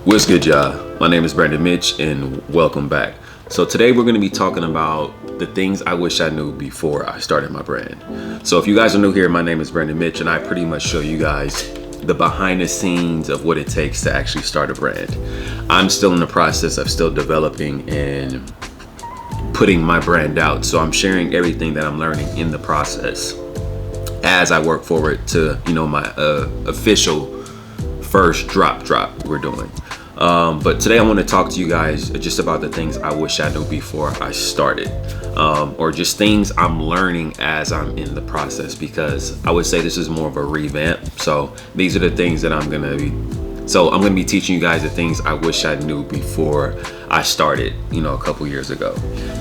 What's good, y'all? My name is Brandon Mitch and welcome back. So today we're going to be talking about the things I wish I knew before I started my brand. So if you guys are new here, my name is Brandon Mitch and I pretty much show you guys the behind the scenes of what it takes to actually start a brand. I'm still in the process of still developing and putting my brand out. So I'm sharing everything that I'm learning in the process as I work forward to, my official first drop we're doing. But today I want to talk to you guys just about the things I wish I knew before I started, or just things I'm learning as I'm in the process, because I would say this is more of a revamp. So these are the things that I'm going to be teaching you guys the things I wish I knew before I started, a couple years ago.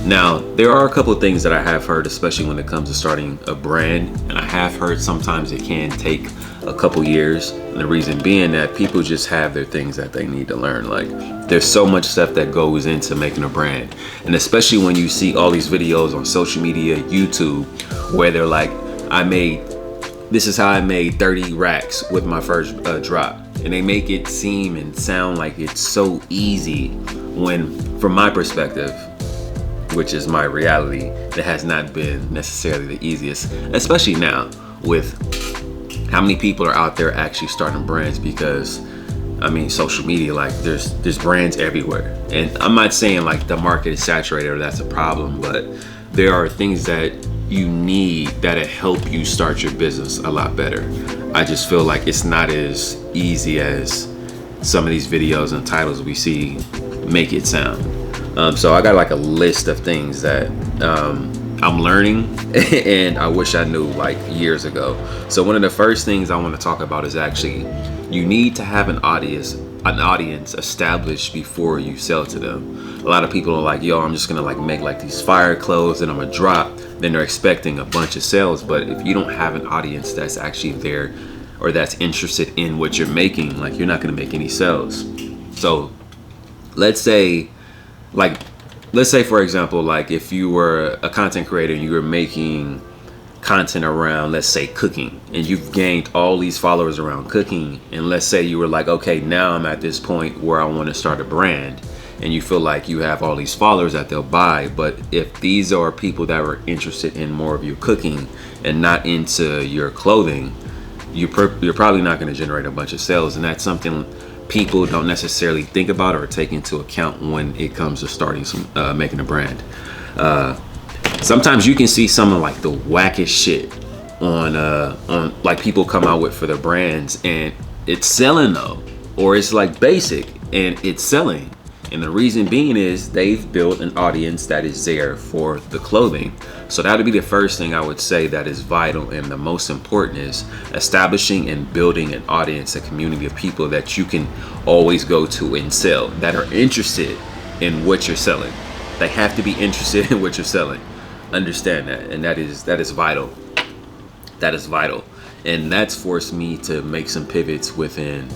Now, there are a couple of things that I have heard, especially when it comes to starting a brand, and I have heard sometimes it can take a couple years. And the reason being that people just have their things that they need to learn. Like, there's so much stuff that goes into making a brand. And especially when you see all these videos on social media, YouTube, where they're like, this is how I made 30 racks with my first drop. And they make it seem and sound like it's so easy, when from my perspective, which is my reality, it has not been necessarily the easiest, especially now with how many people are out there actually starting brands. Because social media, like there's brands everywhere, and I'm not saying like the market is saturated or that's a problem, but there are things that you need that'll help you start your business a lot better. I just feel like it's not as easy as some of these videos and titles we see make it sound. So I got like a list of things that I'm learning and I wish I knew like years ago. So one of the first things I want to talk about is actually you need to have an audience established before you sell to them. A lot of people are like, yo, I'm just gonna like make like these fire clothes and I'm gonna drop. Then they're expecting a bunch of sales. But if you don't have an audience that's actually there or that's interested in what you're making, like, you're not gonna make any sales. So let's say for example, like if you were a content creator and you were making content around, let's say, cooking, and you've gained all these followers around cooking, and let's say you were like, okay, now I'm at this point where I want to start a brand, and you feel like you have all these followers that they'll buy. But if these are people that were interested in more of your cooking and not into your clothing, you're probably not going to generate a bunch of sales. And that's something people don't necessarily think about or take into account when it comes to starting making a brand. Sometimes you can see some of like the wackest shit on like people come out with for their brands, and it's selling though, or it's like basic and it's selling. And the reason being is they've built an audience that is there for the clothing. So that would be the first thing I would say that is vital, and the most important is establishing and building an audience, a community of people that you can always go to and sell, that are interested in what you're selling. They have to be interested in what you're selling. Understand that, and that is vital. That is vital, and that's forced me to make some pivots within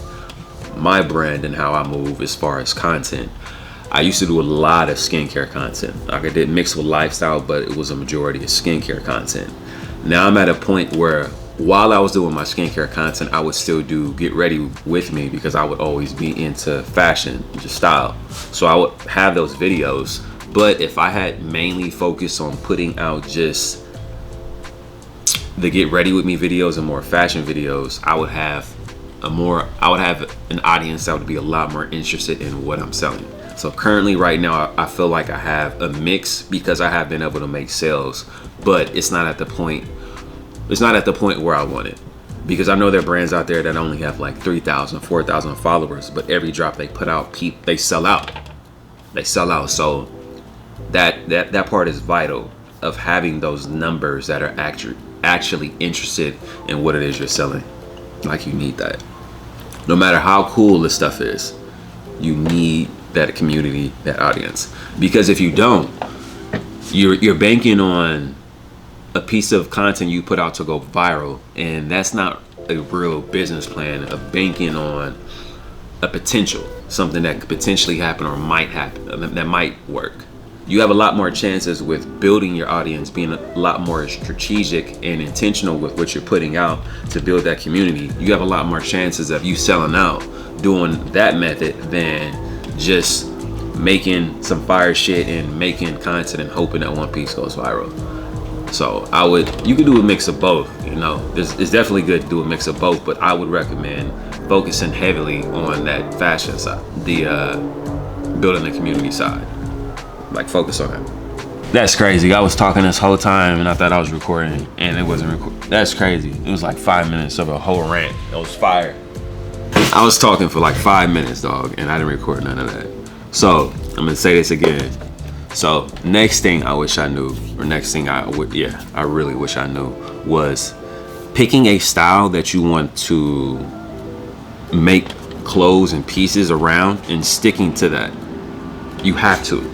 my brand and how I move as far as content. I used to do a lot of skincare content. Like, I did mix with lifestyle, but it was a majority of skincare content. Now I'm at a point where while I was doing my skincare content, I would still do get ready with me, because I would always be into fashion, just style. So I would have those videos. But if I had mainly focused on putting out just the get ready with me videos and more fashion videos, I would have an audience that would be a lot more interested in what I'm selling. So currently right now, I feel like I have a mix, because I have been able to make sales, but it's not at the point where I want it. Because I know there are brands out there that only have like 3,000, 4,000 followers, but every drop they put out, they sell out. So that part is vital, of having those numbers that are actually interested in what it is you're selling. Like, you need that. No matter how cool this stuff is, you need that community, that audience. Because if you don't, you're banking on a piece of content you put out to go viral, and that's not a real business plan of banking on a potential, something that could potentially happen or might happen, that might work. You have a lot more chances with building your audience, being a lot more strategic and intentional with what you're putting out to build that community. You have a lot more chances of you selling out doing that method than just making some fire shit and making content and hoping that one piece goes viral. So you could do a mix of both, you know. It's definitely good to do a mix of both, but I would recommend focusing heavily on that fashion side, the building the community side. Like, focus on that. That's crazy. I was talking this whole time and I thought I was recording and it wasn't recording. That's crazy. It was like 5 minutes of a whole rant. It was fire. I was talking for like 5 minutes, dog, and I didn't record none of that. So I'm gonna say this again. So next thing I wish I knew, or next thing I really wish I knew, was picking a style that you want to make clothes and pieces around and sticking to that. You have to.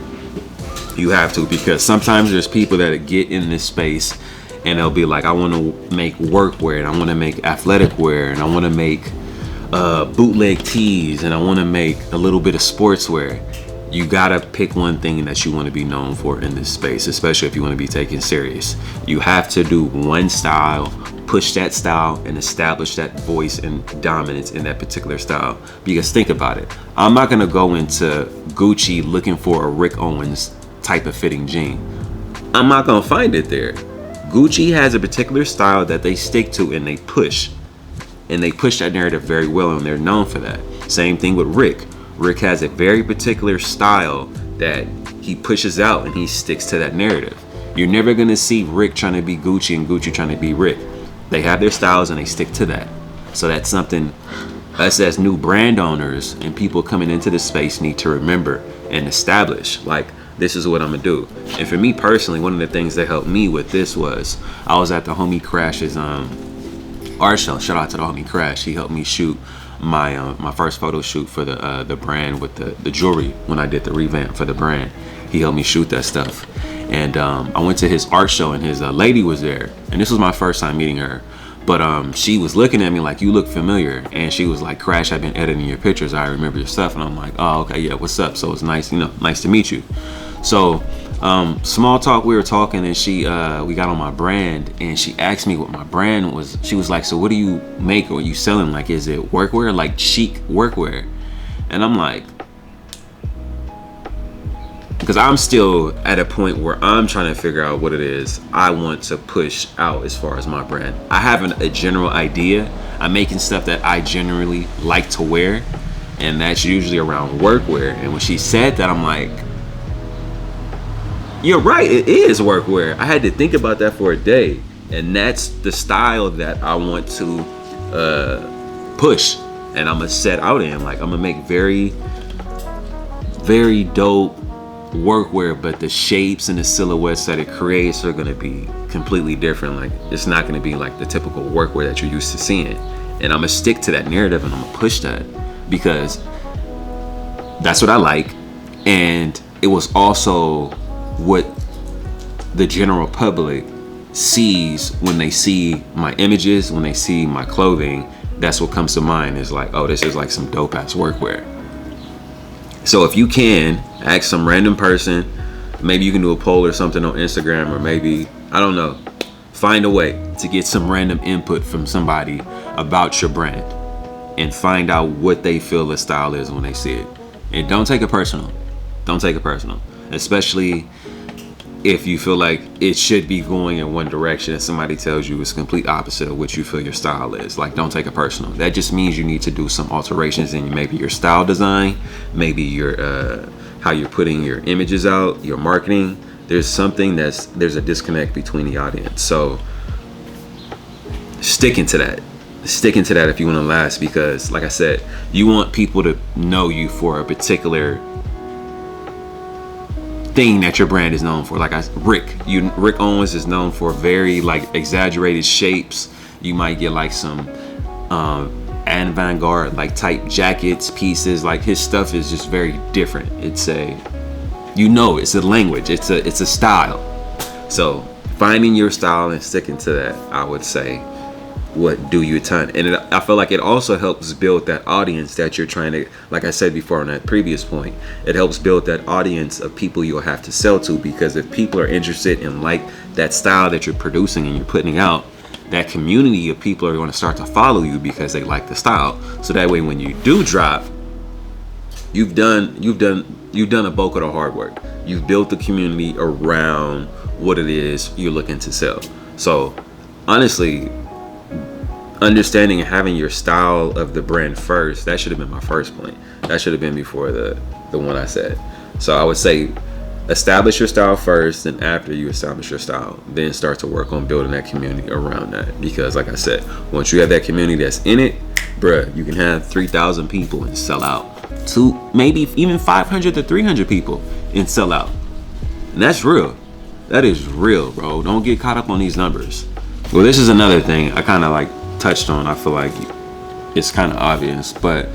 You have to, because sometimes there's people that get in this space and they'll be like, I want to make workwear, and I want to make athletic wear, and I want to make bootleg tees, and I want to make a little bit of sportswear. You gotta pick one thing that you want to be known for in this space, especially if you want to be taken serious. You have to do one style, push that style, and establish that voice and dominance in that particular style. Because think about it, I'm not gonna go into Gucci looking for a Rick Owens type of fitting jean. I'm not gonna find it there. Gucci has a particular style that they stick to and they push. And they push that narrative very well, and they're known for that. Same thing with Rick. Rick has a very particular style that he pushes out and he sticks to that narrative. You're never gonna see Rick trying to be Gucci and Gucci trying to be Rick. They have their styles and they stick to that. So that's something us as new brand owners and people coming into this space need to remember and establish. Like, this is what I'm gonna do. And for me personally, one of the things that helped me with this was I was at the homie Crash's art show. Shout out to the homie Crash. He helped me shoot my first photo shoot for the brand with the jewelry when I did the revamp for the brand. He helped me shoot that stuff. And I went to his art show and his lady was there. And this was my first time meeting her. But she was looking at me like, you look familiar. And she was like, Crash, I've been editing your pictures. I remember your stuff. And I'm like, oh, okay, yeah, what's up? So it's nice, nice to meet you. So small talk, we were talking, and we got on my brand, and she asked me what my brand was. She was like, so what do you make, or are you selling? Like, is it workwear, like chic workwear? And I'm like, because I'm still at a point where I'm trying to figure out what it is I want to push out as far as my brand. I have a general idea. I'm making stuff that I generally like to wear, and that's usually around workwear. And when she said that, I'm like, you're right, it is workwear. I had to think about that for a day. And that's the style that I want to push. And I'm gonna set out in. Like, I'm gonna make very, very dope workwear, but the shapes and the silhouettes that it creates are gonna be completely different. Like, it's not gonna be like the typical workwear that you're used to seeing. And I'm gonna stick to that narrative, and I'm gonna push that because that's what I like. And it was also what the general public sees when they see my images, when they see my clothing. That's what comes to mind, is like, oh, this is like some dope ass workwear. So if you can ask some random person, maybe you can do a poll or something on Instagram, or maybe, I don't know, find a way to get some random input from somebody about your brand and find out what they feel the style is when they see it. And don't take it personal. Don't take it personal, especially if you feel like it should be going in one direction and somebody tells you it's complete opposite of what you feel your style is. Like, don't take it personal. That just means you need to do some alterations in maybe your style design, maybe your how you're putting your images out, your marketing. There's a disconnect between the audience. So sticking to that if you want to last, because like I said, you want people to know you for a particular thing that your brand is known for. Like Rick Owens is known for very like exaggerated shapes. You might get like some avant-garde like type jackets, pieces. Like, his stuff is just very different. It's a language. It's a style. So finding your style and sticking to that, I would say, would do you a ton. And I feel like it also helps build that audience that you're trying to, like I said before on that previous point, it helps build that audience of people you'll have to sell to. Because if people are interested in like that style that you're producing and you're putting out, that community of people are going to start to follow you because they like the style. So that way, when you do drop, you've done a bulk of the hard work. You've built the community around what it is you're looking to sell. So honestly, understanding and having your style of the brand first, that should have been my first point. That should have been before the one I said. So I would say establish your style first, and after you establish your style, then start to work on building that community around that. Because like I said, once you have that community that's in it, bruh, you can have 3,000 people and sell out to maybe even 500 to 300 people and sell out. And that's real. That is real, bro. Don't get caught up on these numbers. Well, this is another thing I kind of like touched on. I feel like it's kind of obvious, but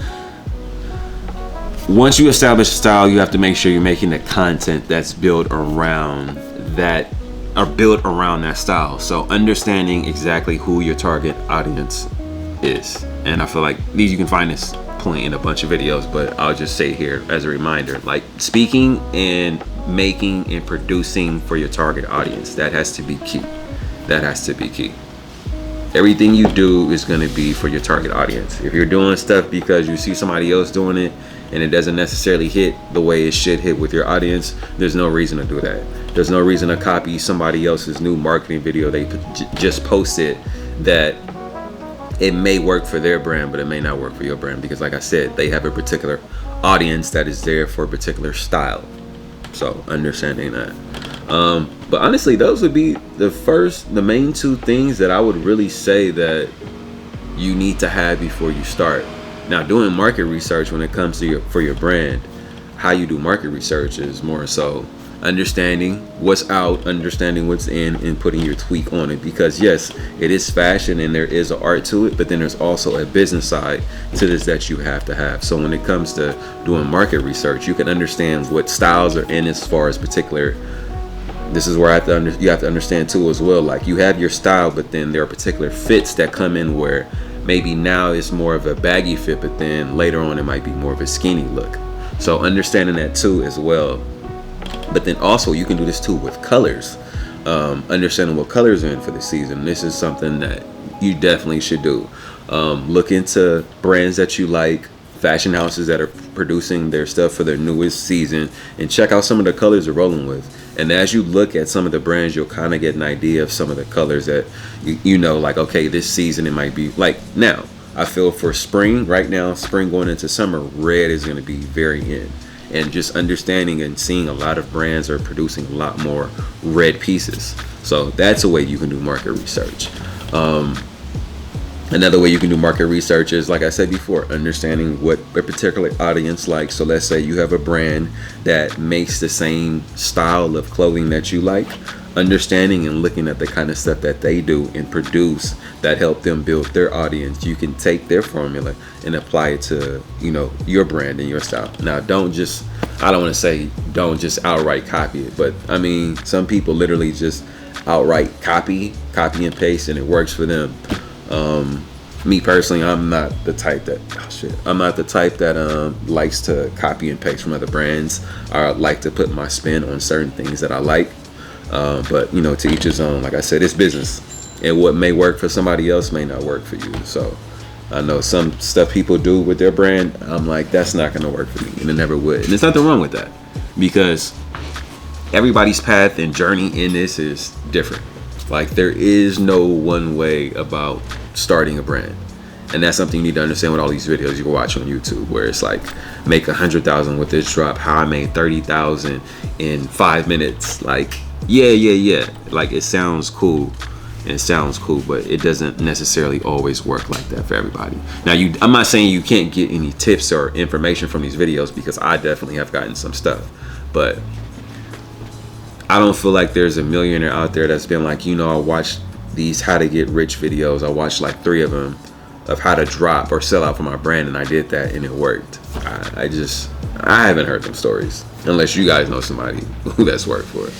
once you establish a style, you have to make sure you're making the content that's built around that, or built around that style. So understanding exactly who your target audience is. And I feel like these, you can find this point in a bunch of videos, but I'll just say here as a reminder, like speaking and making and producing for your target audience, that has to be key. That has to be key. Everything you do is going to be for your target audience. If you're doing stuff because you see somebody else doing it and it doesn't necessarily hit the way it should hit with your audience, there's no reason to do that. There's no reason to copy somebody else's new marketing video they just posted that it may work for their brand, but it may not work for your brand, because like I said, they have a particular audience that is there for a particular style. So understanding that. But honestly, those would be the main two things that I would really say that you need to have before you start. Now, doing market research when it comes to for your brand, how you do market research is more so understanding what's out, understanding what's in, and putting your tweak on it. Because yes, it is fashion and there is an art to it, but then there's also a business side to this that you have to have. So when it comes to doing market research, you can understand what styles are in as far as particular. This is where you have to understand too as well. Like, you have your style, but then there are particular fits that come in where maybe now it's more of a baggy fit, but then later on it might be more of a skinny look. So understanding that too as well. But then also you can do this too with colors. Understanding what colors are in for the season. This is something that you definitely should do. Look into brands that you like, fashion houses that are producing their stuff for their newest season, and check out some of the colors they're rolling with. And as you look at some of the brands, you'll kind of get an idea of some of the colors that you know, like, okay, this season it might be like, now I feel for spring right now, spring going into summer, red is going to be very in. And just understanding and seeing a lot of brands are producing a lot more red pieces. So that's a way you can do market research. Another way you can do market research is, like I said before, understanding what a particular audience likes. So let's say you have a brand that makes the same style of clothing that you like. Understanding and looking at the kind of stuff that they do and produce that help them build their audience. You can take their formula and apply it to, you know, your brand and your style. Now, I don't just outright copy it, but I mean, some people literally just outright copy and paste, and it works for them. Me personally, I'm not the type that likes to copy and paste from other brands. I like to put my spin on certain things that I like. But you know, to each his own. Like I said, it's business, and what may work for somebody else may not work for you. So I know some stuff people do with their brand, I'm like, that's not going to work for me, and it never would. And there's nothing wrong with that, because everybody's path and journey in this is different. Like, there is no one way about starting a brand. And that's something you need to understand with all these videos you can watch on YouTube, where it's like, make 100,000 with this drop, how I made 30,000 in 5 minutes. Like, yeah. Like, it sounds cool, but it doesn't necessarily always work like that for everybody. Now, I'm not saying you can't get any tips or information from these videos, because I definitely have gotten some stuff, but I don't feel like there's a millionaire out there that's been like, you know, I watched these how to get rich videos. I watched like 3 of them of how to drop or sell out for my brand, and I did that and it worked. I haven't heard them stories, unless you guys know somebody who that's worked for it.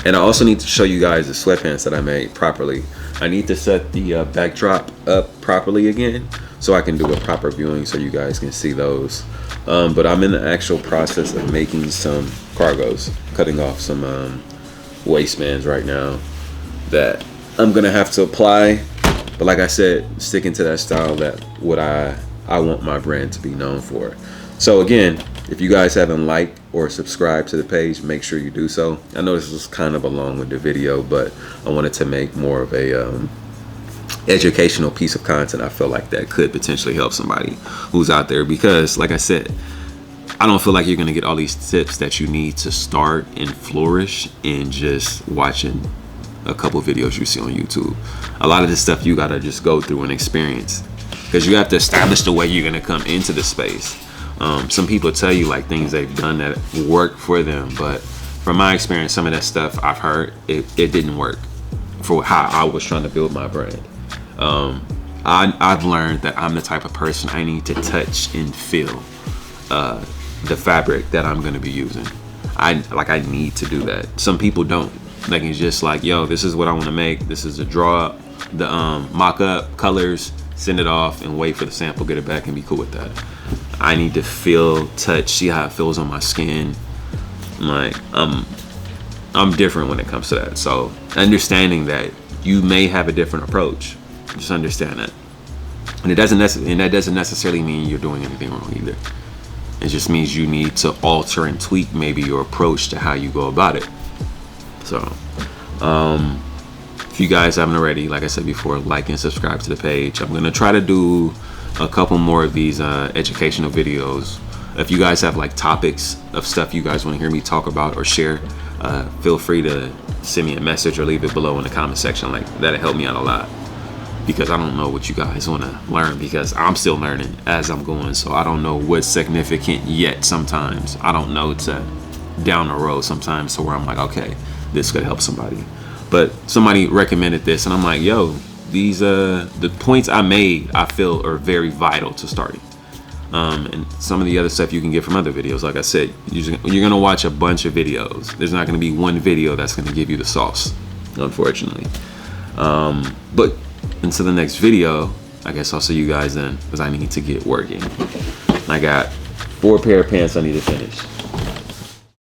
And I also need to show you guys the sweatpants that I made properly. I need to set the backdrop up properly again, so I can do a proper viewing so you guys can see those. But I'm in the actual process of making some cargos, cutting off some waistbands right now that I'm gonna have to apply. But like I said, sticking to that style, that what I want my brand to be known for. So again, if you guys haven't liked or subscribed to the page, make sure you do so. I know this was kind of a long-winded video, but I wanted to make more of a educational piece of content. I feel like that could potentially help somebody who's out there, because like I said, I don't feel like you're gonna get all these tips that you need to start and flourish in just watching a couple videos you see on YouTube. A lot of this stuff you gotta just go through and experience, because you have to establish the way you're gonna come into the space. Some people tell you like things they've done that work for them, but from my experience, some of that stuff I've heard, it didn't work for how I was trying to build my brand. I've learned that I'm the type of person, I need to touch and feel the fabric that I'm gonna be using. I need to do that. Some people don't. Like, it's just like, yo, this is what I want to make. This is a draw up, the mock up colors, send it off and wait for the sample, get it back and be cool with that. I need to feel, touch, see how it feels on my skin. Like, I'm different when it comes to that. So understanding that you may have a different approach, just understand that. And that doesn't necessarily mean you're doing anything wrong either. It just means you need to alter and tweak maybe your approach to how you go about it. So if you guys haven't already, like I said before, like and subscribe to the page. I'm gonna try to do a couple more of these educational videos. If you guys have like topics of stuff you guys want to hear me talk about or share, feel free to send me a message or leave it below in the comment section. Like, that'll help me out a lot, because I don't know what you guys want to learn, because I'm still learning as I'm going. So I don't know what's significant yet. Sometimes I don't know to down the road sometimes, to where I'm like, okay, this could help somebody. But somebody recommended this and I'm like, yo, these the points I made, I feel are very vital to starting. And some of the other stuff you can get from other videos. Like I said, you're gonna watch a bunch of videos. There's not gonna be one video that's gonna give you the sauce, unfortunately. But until the next video, I guess I'll see you guys then, because I need to get working. I got 4 pair of pants I need to finish.